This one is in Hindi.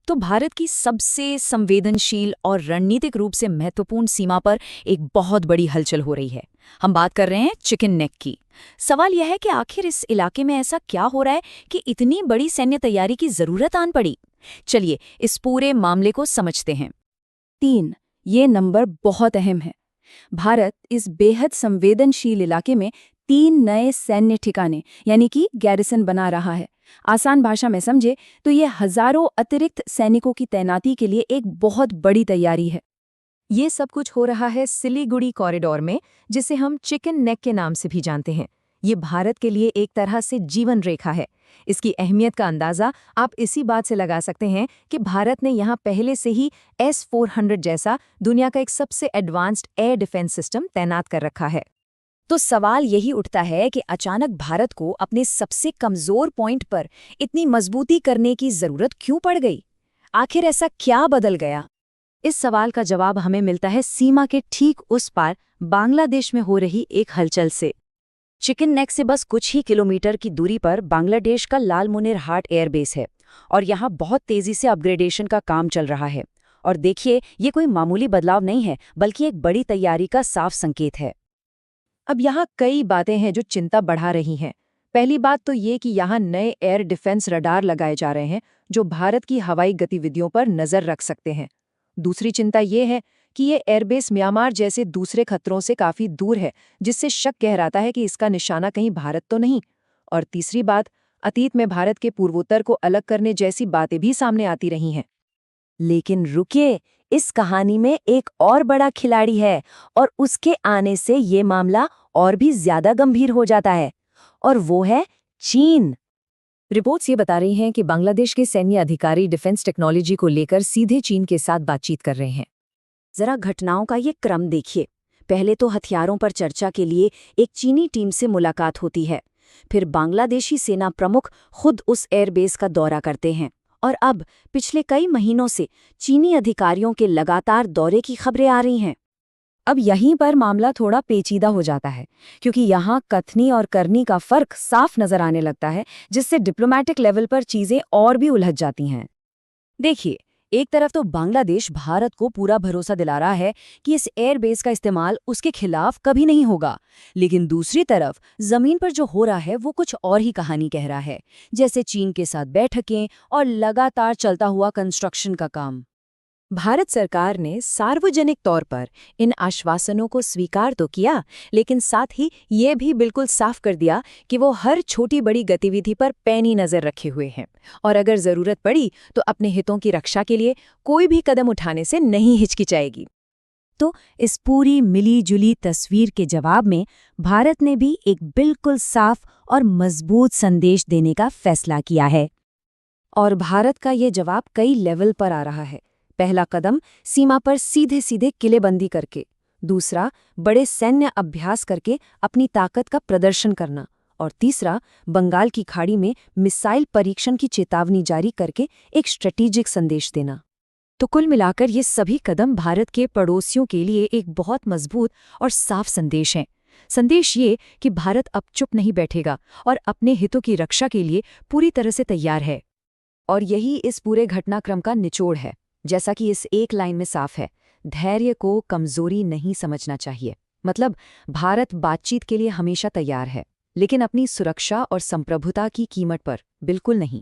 तो भारत की सबसे संवेदनशील और रणनीतिक रूप से महत्वपूर्ण सीमा पर एक बहुत बड़ी हलचल हो रही है। हम बात कर रहे हैं चिकन नेक की। सवाल यह है कि आखिर इस इलाके में ऐसा क्या हो रहा है कि इतनी बड़ी सैन्य तैयारी की जरूरत आन पड़ी। चलिए इस पूरे मामले को समझते हैं। 3 ये नंबर बहुत अहम है। भारत इस बेहद संवेदनशील इलाके में 3 नए सैन्य ठिकाने यानी कि गैरिसन बना रहा है। आसान भाषा में समझे तो ये हजारों अतिरिक्त सैनिकों की तैनाती के लिए एक बहुत बड़ी तैयारी है। ये सब कुछ हो रहा है सिलीगुड़ी कॉरिडोर में, जिसे हम चिकन नेक के नाम से भी जानते हैं। ये भारत के लिए एक तरह से जीवन रेखा है। इसकी अहमियत का अंदाज़ा आप इसी बात से लगा सकते हैं कि भारत ने यहाँ पहले से ही S-400 जैसा दुनिया का एक सबसे एडवांस्ड एयर डिफेंस सिस्टम तैनात कर रखा है। तो सवाल यही उठता है कि अचानक भारत को अपने सबसे कमजोर पॉइंट पर इतनी मजबूती करने की जरूरत क्यों पड़ गई। आखिर ऐसा क्या बदल गया। इस सवाल का जवाब हमें मिलता है सीमा के ठीक उस पार बांग्लादेश में हो रही एक हलचल से। चिकन नेक से बस कुछ ही किलोमीटर की दूरी पर बांग्लादेश का लालमुनेर हाट एयरबेस है और यहाँ बहुत तेजी से अपग्रेडेशन का काम चल रहा है। और देखिए, ये कोई मामूली बदलाव नहीं है, बल्कि एक बड़ी तैयारी का साफ संकेत है। अब यहाँ कई बातें हैं जो चिंता बढ़ा रही हैं। पहली बात तो ये कि यहाँ नए एयर डिफेंस रडार लगाए जा रहे हैं जो भारत की हवाई गतिविधियों पर नजर रख सकते हैं। दूसरी चिंता ये है कि ये एयरबेस म्यांमार जैसे दूसरे खतरों से काफी दूर है, जिससे शक गहराता है कि इसका निशाना कहीं भारत तो नहीं। और तीसरी बात, अतीत में भारत के पूर्वोत्तर को अलग करने जैसी बातें भी सामने आती रही हैं। लेकिन रुकिए, इस कहानी में एक और बड़ा खिलाड़ी है और उसके आने से ये मामला और भी ज्यादा गंभीर हो जाता है, और वो है चीन। रिपोर्ट्स ये बता रही हैं कि बांग्लादेश के सैन्य अधिकारी डिफेंस टेक्नोलॉजी को लेकर सीधे चीन के साथ बातचीत कर रहे हैं। जरा घटनाओं का ये क्रम देखिए। पहले तो हथियारों पर चर्चा के लिए एक चीनी टीम से मुलाकात होती है, फिर बांग्लादेशी सेना प्रमुख खुद उस एयरबेस का दौरा करते हैं, और अब पिछले कई महीनों से चीनी अधिकारियों के लगातार दौरे की खबरें आ रही हैं। अब यहीं पर मामला थोड़ा पेचीदा हो जाता है, क्योंकि यहाँ कथनी और करनी का फर्क साफ नजर आने लगता है, जिससे डिप्लोमैटिक लेवल पर चीजें और भी उलझ जाती हैं। देखिए, एक तरफ तो बांग्लादेश भारत को पूरा भरोसा दिला रहा है कि इस एयरबेस का इस्तेमाल उसके खिलाफ कभी नहीं होगा, लेकिन दूसरी तरफ जमीन पर जो हो रहा है वो कुछ और ही कहानी कह रहा है, जैसे चीन के साथ बैठकें और लगातार चलता हुआ कंस्ट्रक्शन का काम। भारत सरकार ने सार्वजनिक तौर पर इन आश्वासनों को स्वीकार तो किया, लेकिन साथ ही ये भी बिल्कुल साफ कर दिया कि वो हर छोटी बड़ी गतिविधि पर पैनी नजर रखे हुए हैं और अगर जरूरत पड़ी तो अपने हितों की रक्षा के लिए कोई भी कदम उठाने से नहीं हिचकिचाएगी। तो इस पूरी मिली जुली तस्वीर के जवाब में भारत ने भी एक बिल्कुल साफ और मजबूत संदेश देने का फैसला किया है। और भारत का ये जवाब कई लेवल पर आ रहा है। पहला कदम सीमा पर सीधे सीधे किलेबंदी करके, दूसरा बड़े सैन्य अभ्यास करके अपनी ताकत का प्रदर्शन करना, और तीसरा बंगाल की खाड़ी में मिसाइल परीक्षण की चेतावनी जारी करके एक स्ट्रेटेजिक संदेश देना। तो कुल मिलाकर ये सभी कदम भारत के पड़ोसियों के लिए एक बहुत मजबूत और साफ संदेश हैं। संदेश ये कि भारत अब चुप नहीं बैठेगा और अपने हितों की रक्षा के लिए पूरी तरह से तैयार है। और यही इस पूरे घटनाक्रम का निचोड़ है। जैसा कि इस एक लाइन में साफ है, धैर्य को कमजोरी नहीं समझना चाहिए। मतलब भारत बातचीत के लिए हमेशा तैयार है, लेकिन अपनी सुरक्षा और संप्रभुता की कीमत पर बिल्कुल नहीं।